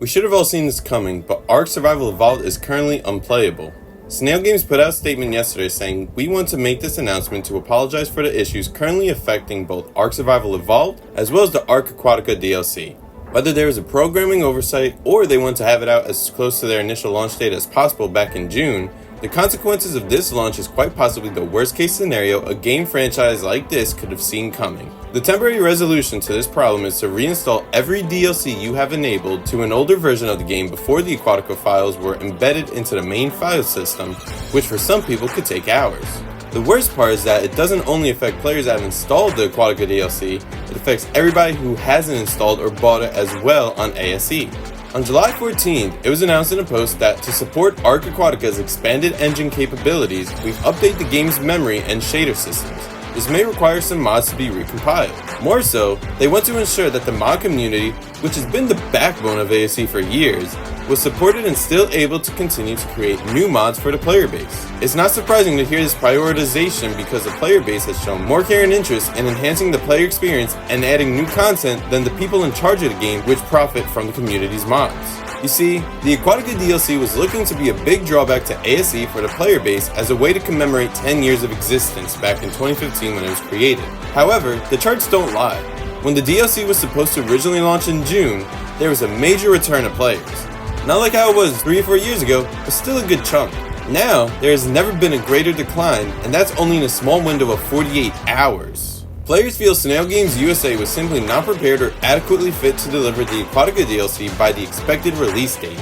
We should have all seen this coming, but ARK Survival Evolved is currently unplayable. Snail Games put out a statement yesterday saying, "We want to make this announcement to apologize for the issues currently affecting both ARK Survival Evolved as well as the ARK Aquatica DLC. Whether there is a programming oversight or they want to have it out as close to their initial launch date as possible back in June, the consequences of this launch is quite possibly the worst case scenario a game franchise like this could have seen coming. The temporary resolution to this problem is to reinstall every DLC you have enabled to an older version of the game before the Aquatica files were embedded into the main file system, which for some people could take hours. The worst part is that it doesn't only affect players that have installed the Aquatica DLC, it affects everybody who hasn't installed or bought it as well on ASE. On July 14th, it was announced in a post that to support ARK Aquatica's expanded engine capabilities, we've updated the game's memory and shader systems. This may require some mods to be recompiled. More so, they want to ensure that the mod community, which has been the backbone of ASE for years, was supported and still able to continue to create new mods for the player base. It's not surprising to hear this prioritization because the player base has shown more care and interest in enhancing the player experience and adding new content than the people in charge of the game, which profit from the community's mods. You see, the Aquatica DLC was looking to be a big drawback to ASE for the player base as a way to commemorate 10 years of existence back in 2015 when it was created. However, the charts don't lie. When the DLC was supposed to originally launch in June, there was a major return of players. Not like how it was 3 or 4 years ago, but still a good chunk. Now, there has never been a greater decline, and that's only in a small window of 48 hours. Players feel Snail Games USA was simply not prepared or adequately fit to deliver the Aquatica DLC by the expected release date.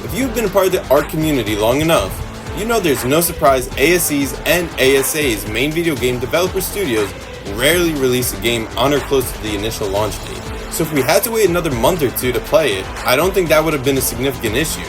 If you've been a part of the ARK community long enough, you know there's no surprise ASE's and ASA's main video game developer studios rarely release a game on or close to the initial launch date. So if we had to wait another month or two to play it, I don't think that would have been a significant issue.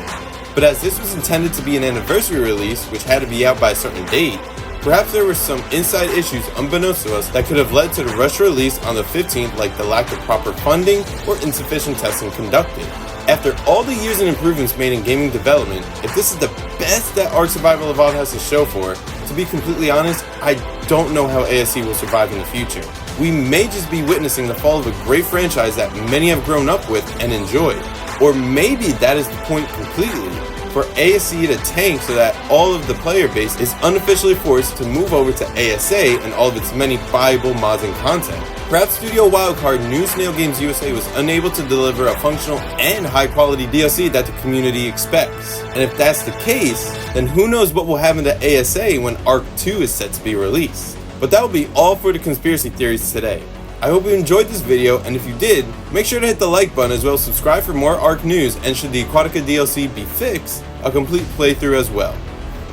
But as this was intended to be an anniversary release, which had to be out by a certain date, perhaps there were some inside issues unbeknownst to us that could have led to the rush release on the 15th, like the lack of proper funding or insufficient testing conducted. After all the years and improvements made in gaming development, if this is the best that ARK Survival Evolved has to show for, to be completely honest, I don't know how ASE will survive in the future. We may just be witnessing the fall of a great franchise that many have grown up with and enjoyed. Or maybe that is the point completely, for ASE to tank so that all of the player base is unofficially forced to move over to ASA and all of its many buyable mods and content. Perhaps Studio Wildcard knew Snail Games USA was unable to deliver a functional and high quality DLC that the community expects. And if that's the case, then who knows what will happen to ASA when ARK 2 is set to be released. But that will be all for the conspiracy theories today. I hope you enjoyed this video, and if you did, make sure to hit the like button as well as subscribe for more ARK news, and should the Aquatica DLC be fixed, a complete playthrough as well.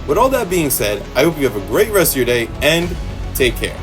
With all that being said, I hope you have a great rest of your day, and take care.